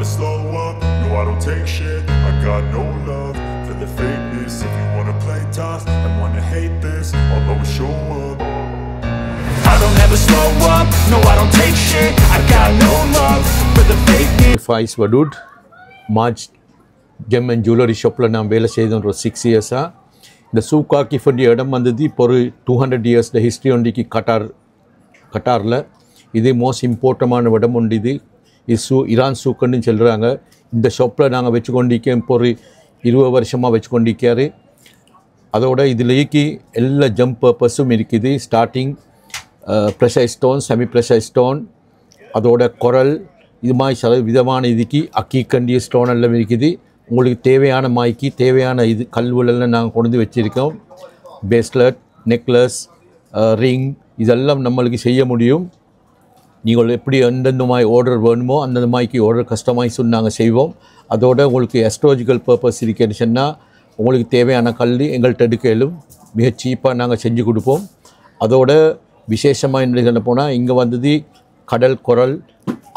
never slow up, no I don't take shit. I got no love for the fakeness. If you wanna play tough and wanna hate this, I'll always show up. I don't ever slow up, no I don't take shit. I got no love for the fakeness. Faiz Wadud, March Gem and Jewelry Shopla நான் வேலை செய்தோம் ஒரு 6 இயர்ஸாக. இந்த souk ஆக்கிஃப் என்ற இடம் வந்தது இப்போ ஒரு 200 இயர்ஸ் ஹிஸ்ட்ரி ஒன்றிக்கு கட்டாரில் இது மோஸ்ட் இம்பார்ட்டமான இடம் உண்டு. இது ஈரான் சூக்குன்னு சொல்கிறாங்க. இந்த ஷாப்பில் நாங்கள் வச்சு கொண்டிருக்கோம் இப்போ ஒரு 20 வருஷமாக வச்சு கொண்டிருக்காரு. அதோட இதிலேக்கு எல்லா ஜம்ப் பர்பஸும் இருக்குது. Starting pressure stone, semi pressure stone, அதோட குரல், இது மாதிரி விதமான இதுக்கு அக்கி ஸ்டோன் எல்லாம் இருக்குது. உங்களுக்கு தேவையான மாய்க்கு தேவையான இது கல்வெல்லாம் நாங்கள் கொண்டு வச்சுருக்கோம். பேஸ்லெட், நெக்லஸ், ரிங் இதெல்லாம் நம்மளுக்கு செய்ய முடியும். நீங்கள் எப்படி எந்தெந்த மாதிரி ஆர்டர் வேணுமோ அந்தந்த மாதிரிக்கு ஆர்டர் கஸ்டமைஸும் நாங்கள் செய்வோம். அதோட உங்களுக்கு அஸ்ட்ராலஜிக்கல் பர்பஸ் இருக்குன்னு சொன்னால் உங்களுக்கு தேவையான கல் எங்கள்கிட்ட எடுக்கலும் மிக சீப்பாக நாங்கள் செஞ்சு கொடுப்போம். அதோட விசேஷமாக என்ன சொல்ல போனால் இங்கே வந்தது கடல் குரல்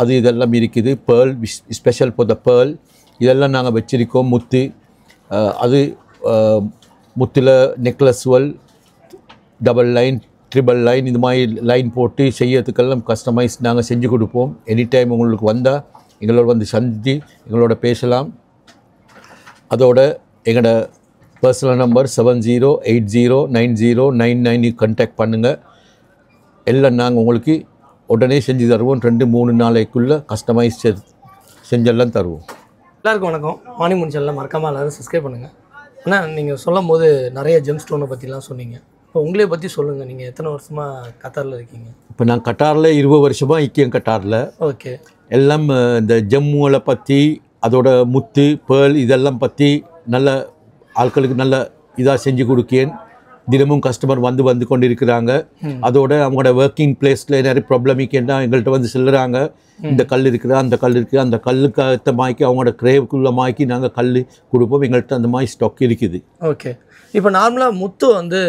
அது இதெல்லாம் இருக்குது. Pearl special for the pearl இதெல்லாம் நாங்கள் வச்சுருக்கோம். முத்து அது முத்தில் நெக்லஸ்வல், டபுள் லைன், ட்ரிபிள் லைன் இது மாதிரி லைன் போட்டு செய்யறதுக்கெல்லாம் கஸ்டமைஸ் நாங்கள் செஞ்சு கொடுப்போம். எனி டைம் உங்களுக்கு வந்தால் எங்களோட வந்து சந்தித்து எங்களோட பேசலாம். அதோட எங்களோட பர்சனல் நம்பர் 70809099 கான்டாக்ட் பண்ணுங்கள். எல்லாம் நாங்கள் உங்களுக்கு உடனே செஞ்சு தருவோம். 2-3 நாளைக்குள்ளே கஸ்டமைஸ் செஞ்செல்லாம் தருவோம். எல்லாருக்கும் வணக்கம். மானிமுன் சேனலில் மறக்காமல் எல்லோரும் சப்ஸ்கிரைப் பண்ணுங்கள். ஆனால் நீங்கள் சொல்லும் போது நிறைய ஜெம் ஸ்டோனை பற்றிலாம் சொன்னீங்க. இப்போ உங்களே பற்றி சொல்லுங்கள். நீங்கள் எத்தனை வருஷமாக கத்தாரில் இருக்கீங்க? இப்போ நான் கட்டாரில் 20 வருஷமாக இருக்கேன். கட்டாரில் ஓகே எல்லாம் இந்த ஜம்முவை பற்றி அதோட முத்து பேர்ல் இதெல்லாம் பற்றி நல்ல ஆட்களுக்கு நல்ல இதாக செஞ்சு கொடுக்கேன். தினமும் கஸ்டமர் வந்து கொண்டு இருக்கிறாங்க. அதோட அவங்களோட ஒர்க்கிங் பிளேஸில் நிறைய ப்ராப்ளமிக்கேன்னா எங்கள்கிட்ட வந்து சொல்லுறாங்க. இந்த கல் இருக்குது, அந்த கல் இருக்குது, அந்த கல்லுக்கு அடுத்த மாய்க்கு அவங்களோட கிரேவுக்குள்ள மாய்க்கு நாங்கள் கல் கொடுப்போம். எங்கள்கிட்ட அந்த மாதிரி ஸ்டாக் இருக்குது. ஓகே. இப்போ நார்மலாக முத்து வந்து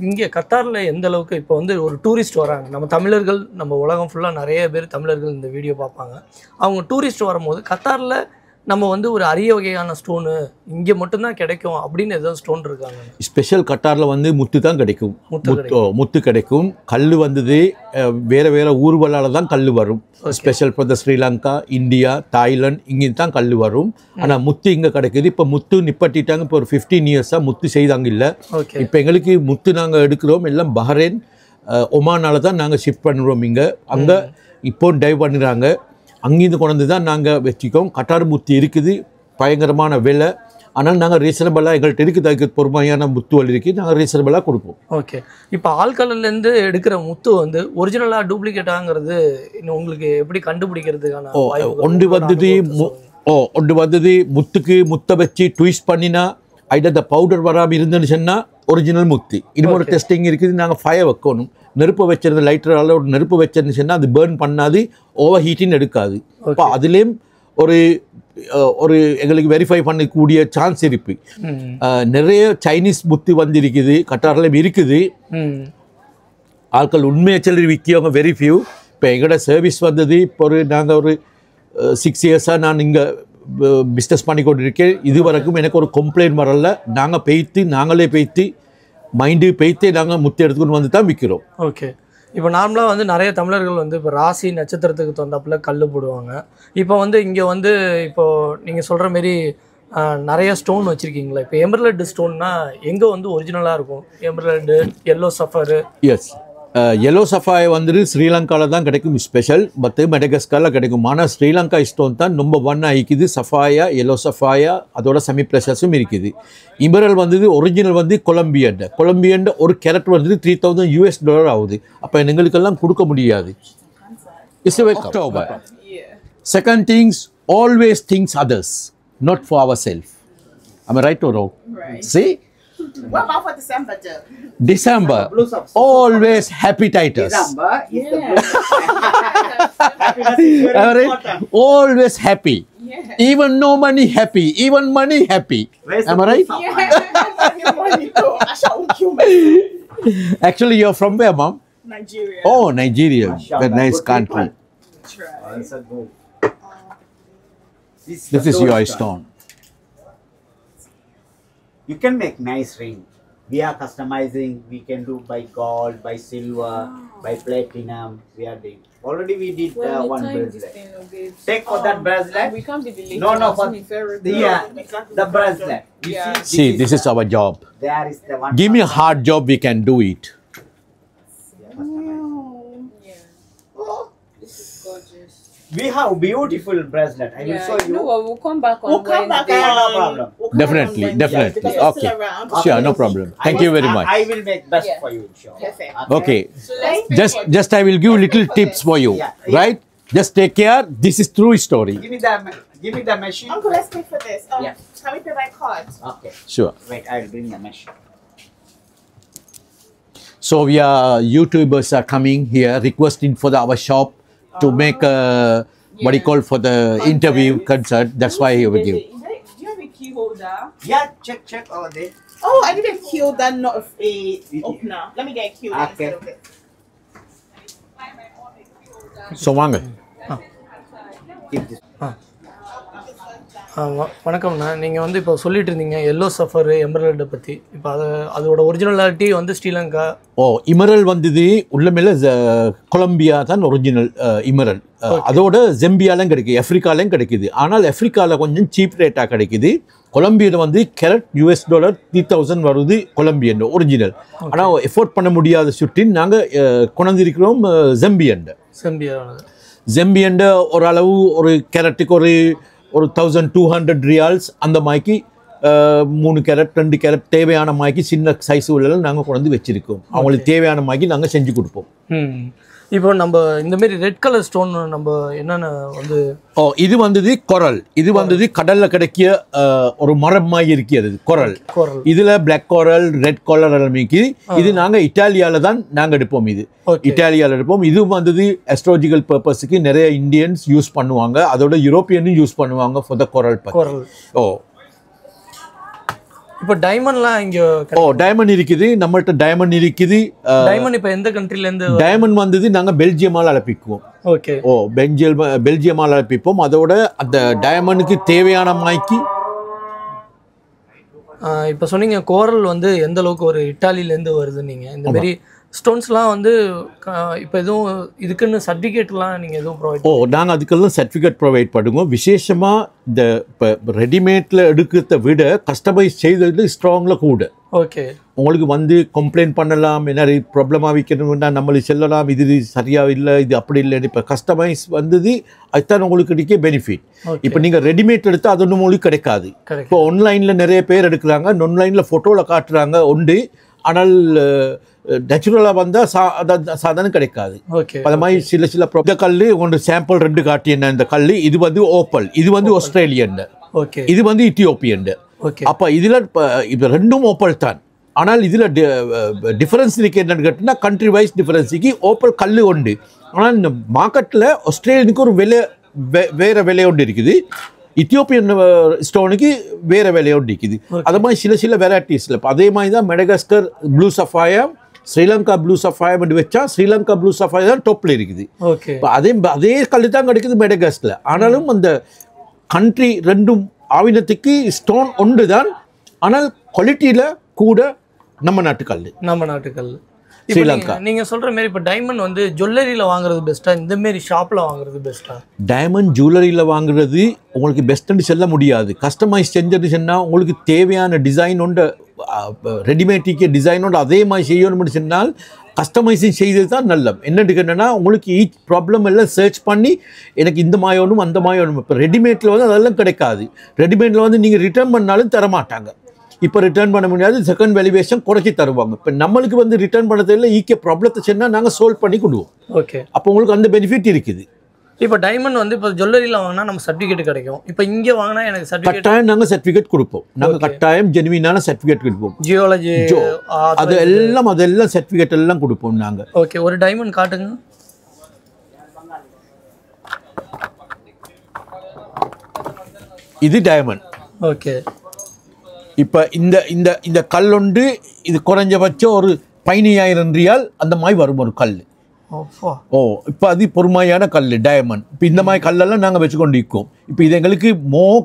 இங்கே கத்தாரில் எந்த அளவுக்கு இப்போ வந்து ஒரு டூரிஸ்ட் வராங்க, நம்ம தமிழர்கள், நம்ம உலகம் ஃபுல்லாக நிறைய பேர் தமிழர்கள் இந்த வீடியோ பார்ப்பாங்க. அவங்க டூரிஸ்ட் வரும்போது கத்தாரில் நம்ம வந்து ஒரு அரிய வகையான ஸ்டோனு இங்கே மட்டும்தான் கிடைக்கும் அப்படின்னு எதாவது ஸ்டோன் இருக்காங்க? ஸ்பெஷல் கட்டாரில் வந்து முத்து தான் கிடைக்கும். முத்து கிடைக்கும். கல் வந்தது வேறு ஊர்களால் தான் கல் வரும். Special for the Sri Lanka, India, Thailand இங்கே தான் கல் வரும். ஆனால் முத்து இங்கே கிடைக்குது. இப்போ முத்து நிப்பட்டிட்டாங்க. இப்போ ஒரு 15 இயர்ஸாக முத்து செய்தாங்க இல்லை. இப்போ எங்களுக்கு முத்து நாங்கள் எடுக்கிறோம் எல்லாம் பஹ்ரைன், ஒமானால தான் நாங்கள் ஷிஃப்ட் பண்ணுறோம். இங்கே அங்கே இப்போ டைவ் பண்ணுறாங்க. அங்கேருந்து கொண்டு தான் நாங்கள் வச்சுக்கோம். கட்டார் முத்து இருக்குது, பயங்கரமான விலை. ஆனால் நாங்கள் ரீசனபிளாக எங்கள்கிட்ட இருக்குது. அதுக்கு பொறுமையான முத்துவல் இருக்குது, நாங்கள் ரீசனபிளாக கொடுப்போம். ஓகே. இப்போ ஆழ்கடல்லேருந்து எடுக்கிற முத்து வந்து ஒரிஜினலாக டூப்ளிகேட்டாங்கிறது உங்களுக்கு எப்படி கண்டுபிடிக்கிறதுக்கான ஒன்று வந்தது முத்துக்கு முத்தை வச்சு ட்விஸ்ட் பண்ணினா ஐட்ட அந்த பவுடர் வராமல் இருந்துன்னு சொன்னால் ஒரிஜினல் முத்து. இன்னொரு டெஸ்டிங் இருக்குது. நாங்கள் ஃபயர் வைக்கணும். நெருப்பு வச்சிருந்த லைட்டரால் ஒரு நெருப்பு வச்சிருந்து சொன்னால் அது பேர்ன் பண்ணாது, ஓவர் ஹீட்டின்னு எடுக்காது. அப்போ அதுலேயும் ஒரு எங்களுக்கு வெரிஃபை பண்ணக்கூடிய சான்ஸ் இருக்கு. நிறைய சைனீஸ் முத்து வந்திருக்குது, கட்டாரில் இருக்குது. ஆட்கள் உண்மையை சொல்லி விற்கியவங்க வெரி ஃபியூ. இப்போ எங்களோட சர்வீஸ் வந்தது இப்போ நாங்கள் ஒரு 6 இயர்ஸாக நான் இங்கே பிஸ்னஸ் பண்ணி கொண்டு இருக்கேன். இது வரைக்கும் எனக்கு ஒரு கம்ப்ளைண்ட் வரல. நாங்களே பெய்த்து மைண்டு பெய்த்தே நாங்கள் முத்து எடுத்துக்கொண்டு வந்து தான் விற்கிறோம். ஓகே. இப்போ நார்மலாக வந்து நிறைய தமிழர்கள் வந்து இப்போ ராசி நட்சத்திரத்துக்கு தகுந்தாப்புல கல் போடுவாங்க. இப்போ வந்து இங்கே வந்து இப்போது நீங்கள் சொல்கிற மாரி நிறைய ஸ்டோன் வச்சுருக்கீங்களா? இப்போ எமர்லட் ஸ்டோன்னா எங்கே வந்து ஒரிஜினலாக இருக்கும்? எமர்லட், எல்லோ சஃபரு. எஸ், எல்லோ சஃபாய் வந்துட்டு ஸ்ரீலங்காவில் தான் கிடைக்கும் ஸ்பெஷல். பட் மெடகஸ்கரில் கிடைக்கும். ஆனால் ஸ்ரீலங்கா ஸ்டோன் தான் நம்பர் 1 ஆகிக்குது. சஃபாயா, எல்லோ சஃபாயா, அதோட செமி ப்ரெஷர்ஸும் இருக்குது. இம்பரல் வந்தது ஒரிஜினல் வந்து கொலம்பியன் ஒரு கேரட் வந்து $3000 ஆகுது. அப்போ எங்களுக்கெல்லாம் கொடுக்க முடியாது. It's October. Second things, always things others, not for our self. Am I right or wrong? Right. See? What about for December, Joe? December, always happy titles. December is the always happy. Yeah. Even no money happy. Even money happy. Am I right? Actually, you're from where, Mom? Nigeria. Oh, Nigeria. Very nice country. This is your stone. You can make nice ring. We are customizing. We can do by gold, by silver, by platinum. We are doing. Already we did one bracelet. Take for that bracelet. We can't be the No, for the bracelet. You See, this is our job. There is the one. Give me a hard job, we can do it. This is gorgeous. We have beautiful bracelet. I will show you. No, we'll come back on We'll come back Wednesday. No problem. We'll come Definitely, back on Wednesday definitely. because you're Okay. still around. Sure, no problem. Thank you very much. I will make best Yeah. for you, sure. Perfect. Okay. So let's pay for Just I will give little tips for you, Yeah. right? Just take care. This is true story. Give me the machine. Uncle, let's pay for this. Yeah. Can we pay by card? Okay. Sure. Wait, I will bring the machine. So we are YouTubers are coming here requesting for our shop to make what you call for the interview concert. That's why I will give. Do you have a key holder? Yeah, check over there. Oh, I need a key that not a opener. Let me get a key Okay. instead of it. So வாங்க. Keep this. வணக்கம்ண்ணா நீங்கள் வந்து இப்போ சொல்லிட்டு இருந்தீங்க yellow suffer எமரல்டை பற்றி இப்போ அதோட ஒரிஜினாலிட்டி வந்து ஸ்ரீலங்கா. ஓ இமரல் வந்தது உள்ளமேல கொலம்பியா தான் ஒரிஜினல் இமரல். அதோட ஜெம்பியாலும் கிடைக்குது, ஆப்பிரிக்காலையும் கிடைக்குது. ஆனால் ஆப்பிரிக்காவில் கொஞ்சம் சீப் ரேட்டாக கிடைக்குது. கொலம்பியில் வந்து கேரட் $3000 வருது கொலம்பியன் ஒரிஜினல். ஆனால் எஃபோர்ட் பண்ண முடியாத சுட்டின் நாங்கள் கொண்டிருக்கிறோம் ஜெம்பியன் ஓரளவு ஒரு கேரட்டுக்கு ஒரு 1200 ரியால்ஸ் அந்த மாதிரிக்கு 3 கேரட் 2 கேரட் தேவையான மாதிரிக்கு சின்ன சைஸ் உள்ளெல்லாம் நாங்கள் கொண்டு வச்சிருக்கோம். அவங்களுக்கு தேவையான மாதிரிக்கு நாங்கள் செஞ்சு கொடுப்போம். இப்போ நம்ம இந்தமாரி ரெட் கலர் ஸ்டோன் நம்ம என்னென்ன வந்து இது வந்தது கொரல். இது வந்தது கடலில் கிடைக்கிய ஒரு மரம் மாதிரி இருக்கிறது கொரல். இதில் பிளாக் கொரல், ரெட் கொரல் மீக்கி இது நாங்கள் இட்டாலியாவில் தான் நாங்கள் எடுப்போம். இது இட்டாலியாவில் எடுப்போம். இது வந்தது அஸ்ட்ராலஜிக்கல் பர்பஸுக்கு நிறைய இந்தியன்ஸ் யூஸ் பண்ணுவாங்க. அதோட யூரோப்பியனும் யூஸ் பண்ணுவாங்க ஃபார் த கொரல். இப்போ டைமண்ட்லாம் இங்கே டைமண்ட் இருக்குது, நம்மள்ட்ட டைமண்ட் இருக்குது. டைமண்ட் இப்போ எந்த கண்ட்ரிலேருந்து? டைமண்ட் வந்தது நாங்கள் பெல்ஜியமால் அழைப்பிக்குவோம். ஓகே. பெல்ஜியமால் அழைப்பிப்போம். அதோட அந்த டைமண்டுக்கு தேவையான மாய்க்கு இப்போ சொன்னீங்க கோரல் வந்து எந்த அளவுக்கு ஒரு இட்டாலியிலேருந்து வருது. நீங்கள் இந்த மாதிரி ஸ்டோன்ஸ்லாம் வந்து இப்போ எதுவும் இதுக்குன்னு சர்டிஃபிகேட்லாம் நீங்கள் எதுவும் ப்ரொவைட் நாங்கள் அதுக்கெல்லாம் சர்டிஃபிகேட் ப்ரொவைட் பண்ணுவோம். விசேஷமாக இந்த இப்போ ரெடிமேடில் எடுக்கிறத விட கஸ்டமைஸ் செய்தது ஸ்ட்ராங்கில் கூட. ஓகே. உங்களுக்கு வந்து கம்ப்ளைண்ட் பண்ணலாம், என்ன ப்ராப்ளமாக வைக்கணும்னா நம்மளுக்கு செல்லலாம், இது சரியாக இல்லை, இது அப்படி இல்லை. இப்போ கஸ்டமைஸ் வந்தது அதுதான் உங்களுக்கு கிடைக்க பெனிஃபிட். இப்போ நீங்கள் ரெடிமேட் எடுத்தால் அது ஒன்றும் உங்களுக்கு கிடைக்காது. இப்போ ஆன்லைனில் நிறைய பேர் எடுக்கிறாங்க, ஆன்லைனில் ஃபோட்டோவில் காட்டுறாங்க உண்டு, ஆனால் நேச்சுரலாக வந்தால் சாதாரணம் கிடைக்காது. அது மாதிரி சில இந்த கல் ஒன்று சாம்பிள் 2 காட்டியன. இந்த கல் இது வந்து ஓப்பல், இது வந்து ஆஸ்திரேலியன், இது வந்து இத்தியோப்பியன். அப்போ இதில் இப்போ ரெண்டும் ஓப்பல் தான். ஆனால் இதில் டிஃபரன்ஸ் இருக்குது என்னென்னு கேட்டால் கண்ட்ரி வைஸ் டிஃபரன்ஸுக்கு ஓப்பல் கல் உண்டு. ஆனால் இந்த மார்க்கெட்டில் ஆஸ்திரேலியனுக்கு ஒரு வேறு விலை ஒன்று இருக்குது, இத்தியோப்பியன் ஸ்டோனுக்கு வேறு விலை ஒன்று இருக்குது. அது மாதிரி சில வெரைட்டிஸில் இப்போ அதே மாதிரி தான் மெடகாஸ்கர் ப்ளூ சஃபாயா, ஸ்ரீலங்கா ப்ளூ சஃபாயா வச்சா ஸ்ரீலங்கா ப்ளூ சஃபாயா தான் டாப்பில் இருக்குது. இப்போ அதே கல் தான் கிடைக்குது மெடகாஸ்கரில். ஆனாலும் அந்த கண்ட்ரி ரெண்டும் ஆவினத்துக்கு ஸ்டோன் ஒன்று தான், ஆனால் குவாலிட்டியில் கூட நம்ம நாட்டுக்கல் ஸ்ரீலங்கா. நீங்க சொல்ற மாதிரி இப்போ டைமண்ட் வந்து ஜுவல்லரியில வாங்குறது பெஸ்ட்டா, இந்த மாதிரி ஷாப்ல வாங்குறது பெஸ்ட்டா? டைமண்ட் ஜுவல்லரியில் வாங்குறது உங்களுக்கு பெஸ்ட்டுன்னு சொல்ல முடியாது. கஸ்டமைஸ் செஞ்சது சொன்னால் உங்களுக்கு தேவையான டிசைன் ஒன்று ரெடிமேடிக்கு டிசைன் ஒன்று அதே மாதிரி செய்யணும்னு சொன்னால் கஸ்டமைசிங் செய்தது தான் நல்லது. என்னென்னு கேட்டோன்னா உங்களுக்கு ஈச் ப்ராப்ளம் எல்லாம் சர்ச் பண்ணி எனக்கு இந்த மாதிரி ஒன்றும் அந்த மாதிரி ஒன்றும். இப்போ ரெடிமேடில் வந்து அதெல்லாம் கிடைக்காது. ரெடிமேடில் வந்து நீங்கள் ரிட்டர்ன் பண்ணாலும் தரமாட்டாங்க. இப்போ ரிட்டர்ன் பண்ண முடியாது, செகண்ட் வேல்யூவேஷன் குறைச்சி தருவாங்க. இப்போ நம்மளுக்கு வந்து ரிட்டர்ன் பண்ணதில்லை, ஈக்கிய ப்ராப்ளத்தை சொன்னால் நாங்கள் சால்வ் பண்ணி கொடுவோம். ஓகே. அப்போ உங்களுக்கு அந்த பெனிஃபிட் இருக்குது. இப்போ டைமண்ட் வந்து இப்போ ஜுவல்லரியில் வாங்கினா நம்ம சர்டிஃபிகேட் கிடைக்கும். இப்போ இங்கே வாங்கினா எனக்கு சர்டிஃபிகேட் கட்டாயம் நாங்கள் சர்டிஃபிகேட் கொடுப்போம். நாங்கள் கட்டாயம் ஜெனுவினான சர்டிஃபிகேட் கொடுப்போம். ஜியாலஜி அதெல்லாம் சர்டிஃபிகேட் எல்லாம் கொடுப்போம் நாங்கள். ஓகே. ஒரு டைமண்ட் காட்டுங்க. இது டைமண்ட். ஓகே. இப்போ இந்த கல் ஒன்று இது குறைஞ்சபட்சம் ஒரு 15,000 ரியால் அந்த மாதிரி வரும் ஒரு கல். அப்பா ஓ இப்போ அது பொறுமையான கல் டயமண்ட். இப்போ இந்த மாதிரி கல்லெல்லாம் நாங்கள் வச்சுக்கொண்டு இருக்கோம். இப்போ இது எங்களுக்கு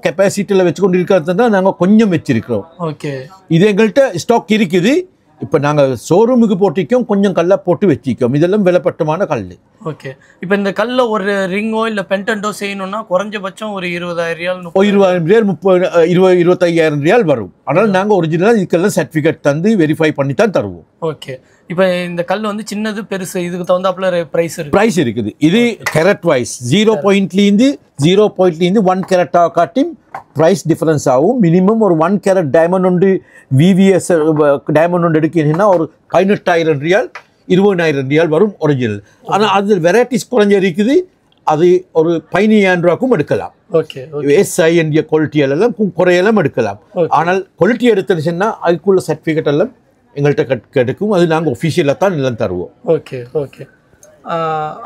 கெப்பாசிட்டியில் வச்சுக்கொண்டு இருக்கிறது தான் நாங்கள் கொஞ்சம் வச்சிருக்கிறோம். ஓகே இது எங்கள்கிட்ட ஸ்டாக் இருக்குது. இப்போ நாங்கள் ஷோரூமுக்கு போட்டிக்கோம், கொஞ்சம் கல்லை போட்டு வச்சிக்கோம். இதெல்லாம் விலைப்பட்டமான கல். ஓகே இப்போ இந்த கல்ல ஒரு ரிங்கோ இல்லை பென்டென்ட்டோ செய்யணும்னா குறைஞ்சபட்சம் ஒரு 20,000 ரியால் 20,000 ரியால் 25,000 ரியால் வரும். ஆனால் நாங்கள் ஒரிஜினலாக இதுக்கெல்லாம் சர்டிஃபிகேட் தந்து வெரிஃபை பண்ணி தான் தருவோம். ஓகே இப்போ இந்த கல் வந்து சின்னது பெருசு இதுக்கு தகுந்தாப்புல ப்ரைஸ் இருக்கு. ப்ரைஸ் இருக்குது. இது கேரட் வைஸ் 0.0 1 கேரட்டாக காட்டி ப்ரைஸ் டிஃபரன்ஸ் ஆகும். மினிமம் ஒரு 1 கேரட் டைமண்ட் ஒன்று விவிஎஸ் டைமண்ட் ஒன்று எடுக்கிறீங்கன்னா ஒரு 18,000 ரியால் 20,000 ரியால் வரும் ஒரிஜினல். ஆனால் அது வெரைட்டிஸ் குறைஞ்ச இருக்குது. அது ஒரு 15,000 ரூபாய்க்கும் எடுக்கலாம். ஓகே எஸ்ஐ என்ற குவாலிட்டியெல்லாம் குறையெல்லாம் எடுக்கலாம். ஆனால் குவாலிட்டி எடுத்துச்சுன்னா அதுக்குள்ள சர்டிஃபிகேட் எல்லாம் எங்கள்கிட்ட கிடைக்கும். அது நாங்கள் ஒஃபிஷியலாக தான் எல்லாம் தருவோம். ஓகே ஓகே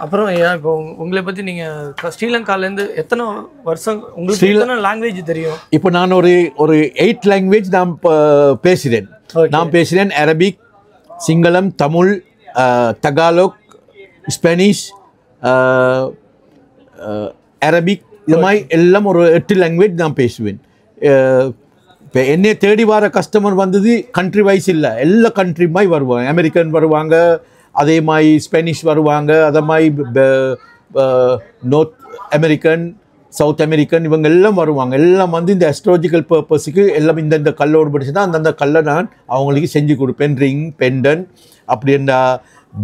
அப்புறம் இப்போ உங்களை பற்றி நீங்கள் ஸ்ரீலங்காலேருந்து எத்தனை வருஷம் உங்களுக்கு எத்தனை லாங்குவேஜ் தெரியும்? இப்போ நான் ஒரு 8 லாங்குவேஜ் நான் பேசுகிறேன். நான் பேசுகிறேன் அரபிக், சிங்களம், தமிழ், தகாலோக், ஸ்பானிஷ், அரபிக், இது மாதிரி எல்லாம் ஒரு 8 லாங்குவேஜ் நான் பேசுவேன். இப்போ என்னை தேடி வர கஸ்டமர் வந்தது கண்ட்ரி வைஸ் இல்லை, எல்லா கண்ட்ரிமாய் வருவாங்க. அமெரிக்கன் வருவாங்க, அதே மாதிரி ஸ்பானிஷ் வருவாங்க, அதே மாதிரி நார்த் அமெரிக்கன், சவுத் அமெரிக்கன், இவங்க எல்லாம் வருவாங்க. எல்லாம் வந்து இந்த அஸ்ட்ராலஜிக்கல் பர்பஸுக்கு எல்லாம் இந்த கல்லோடு படிச்சுன்னா அந்தந்த கல்லை நான் அவங்களுக்கு செஞ்சு கொடுப்பேன். ரிங், பெண்டன், அப்படி இந்த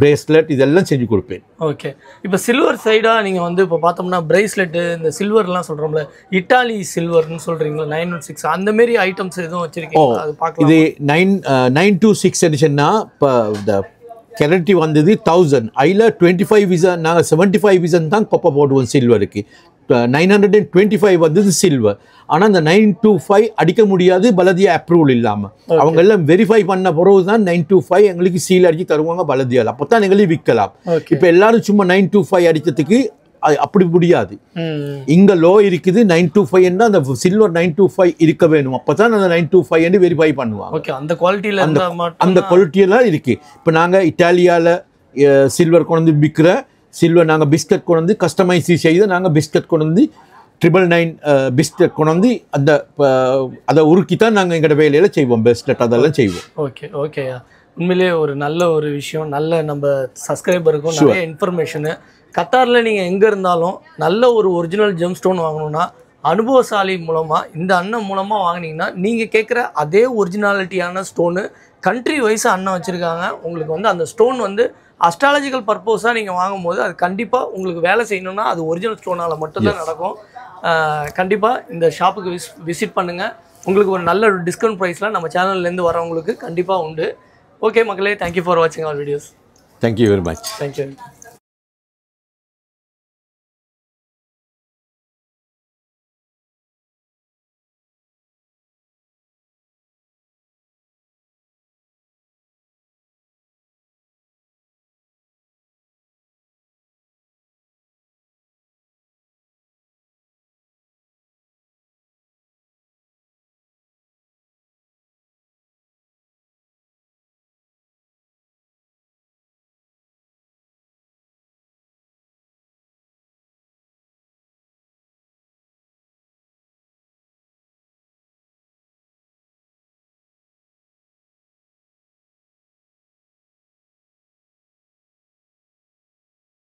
பிரேஸ்லெட் இதெல்லாம் செஞ்சு கொடுப்பேன். ஓகே இப்போ சில்வர் சைடாக நீங்கள் வந்து இப்போ பார்த்தோம்னா பிரேஸ்லெட்டு இந்த சில்வர்லாம் சொல்கிறோம்ல, இட்டாலி சில்வர்னு சொல்கிறீங்களா 916 அந்தமாரி ஐட்டம்ஸ் எதுவும் வச்சுருக்கீங்க? அது பார்க்கலாம். இது 926 எடிஷன்னா இப்போ இந்த கேரட்டி வந்தது 1000. அதில் 25 விசன் நாங்கள் 75 விசன் தான் கொப்பை போடுவோம் சில்வருக்கு. 925 வந்தது சில்வர். ஆனால் அந்த 925 அடிக்க முடியாது பலதியா அப்ரூவல் இல்லாமல். அவங்க எல்லாம் வெரிஃபை பண்ண பிறகு தான் 925 எங்களுக்கு சீல் அடிச்சு தருவாங்க பலதியால். அப்போ தான் எங்களுக்கு விற்கலாம். இப்போ எல்லாரும் சும்மா 925 அடிக்கிறதுக்கு அப்படி முடியாது. இங்கே லோ இருக்குது 925 என்ன அந்த சில்வர் 925 இருக்க வேணும். அப்போ தான் அந்த 925 வெரிஃபை பண்ணுவாங்க. ஓகே அந்த குவாலிட்டியில் அந்த குவாலிட்டியெல்லாம் இருக்குது. இப்போ நாங்கள் இட்டாலியாவில் சில்வர் கொண்டு விற்கிற சில்வர் நாங்கள் பிஸ்கட் கொண்டு கஸ்டமைஸ் செய்து நாங்கள் பிஸ்கட் கொண்டு 999 பிஸ்கட் கொண்டு அந்த அதை உருக்கி தான் நாங்கள் எங்களோட வேலையில் செய்வோம். பிஸ்கட் அதெல்லாம் செய்வோம். ஓகே ஓகே உண்மையிலே ஒரு நல்ல ஒரு விஷயம். நல்ல நம்ம சப்ஸ்கிரைபருக்கும் நிறைய இன்ஃபர்மேஷனு. கத்தாரில் நீங்கள் எங்கே இருந்தாலும் நல்ல ஒரு ஒரிஜினல் ஜெம் ஸ்டோன் வாங்கணுன்னா அனுபவசாலி மூலமாக இந்த அண்ணன் மூலமாக வாங்கினீங்கன்னா நீங்கள் கேட்குற அதே ஒரிஜினாலிட்டியான ஸ்டோனு கண்ட்ரி வைஸாக அண்ணன் வச்சுருக்காங்க. உங்களுக்கு வந்து அந்த ஸ்டோன் வந்து அஸ்ட்ராலஜிக்கல் பர்பஸாக நீங்கள் வாங்கும்போது அது கண்டிப்பாக உங்களுக்கு வேலை செய்யணுன்னா அது ஒரிஜினல் ஸ்டோனால் மட்டும்தான் நடக்கும். கண்டிப்பாக இந்த ஷாப்புக்கு விசிட் பண்ணுங்கள். உங்களுக்கு ஒரு நல்ல டிஸ்கவுண்ட் ப்ரைஸில் நம்ம சேனல்லேருந்து வரவங்களுக்கு கண்டிப்பாக உண்டு. ஓகே மக்களே, தேங்க்யூ ஃபார் வாட்சிங் all videos. Thank you very much. Thank you.